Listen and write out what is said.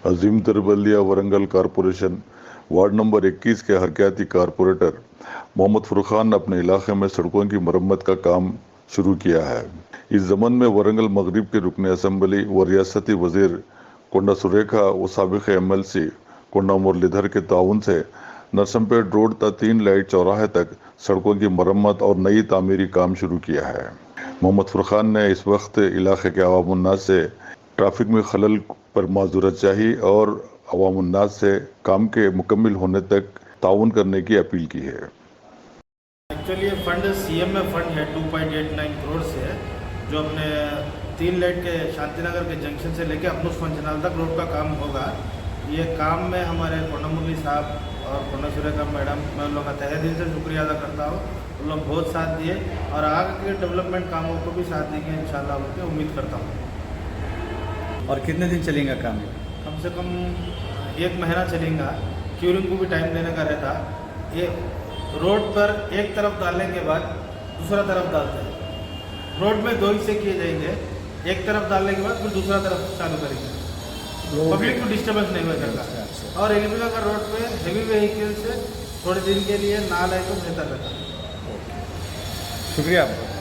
अजीम तरबलिया Warangal corporation ward number 21 के हरकयाती corporator Mohammad Furqan ने अपने इलाके में सड़कों की मरम्मत का काम शुरू किया है। इस जमन में वरंगल मगरिब के रुकन असम्बली व रियासती वजीर कोंडा सुरेखा व साबिक MLC कोंडा मुरलीधर के ताउन से नरसमपेट रोड तक 3 लाइट चौराहे तक सड़कों की मरम्मत और नई तामीरी काम शुरू किया है। मोहम्मद फुरखान ने इस वक्त इलाके के अवामुन्नास से ट्रैफिक में खलल पर माजूरत चाहिए और अवामुन्नास से काम के मुकम्मल होने तक ताउन करने की अपील की है। एक्चुअली ये फंड CM में फंड है 2.89 करोड़ से, जो अपने 3 लाइट के शांतिनगर के जंक्शन से लेके अपनुस पंचनाल तक रोड का काम होगा। ये काम में हमारे कोंडा मुरली साहब और कोंडा सुरेखा मैडम, मैं उन लोगों का तहे दिल से शुक्रिया अदा करता हूँ। उन लोग बहुत साथ दिए और आगे के डेवलपमेंट कामों को भी साथ देंगे इंशाल्लाह, उनकी उम्मीद करता हूँ। और कितने दिन चलेगा काम? कम से कम 1 महीना चलेगा। क्यूरिंग को भी टाइम देने का रहता। ये रोड पर एक तरफ डालने के बाद दूसरा तरफ डालते हैं। रोड में 2 हिस्से किए जाएंगे, एक तरफ डालने के बाद फिर दूसरा तरफ चालू करेंगे, पब्लिक को डिस्टर्बेंस नहीं होगा। और एलिमिना का रोड पे हेवी व्हीकल से थोड़े दिन के लिए ना लाए तो बेहतर रहता है। शुक्रिया आपका।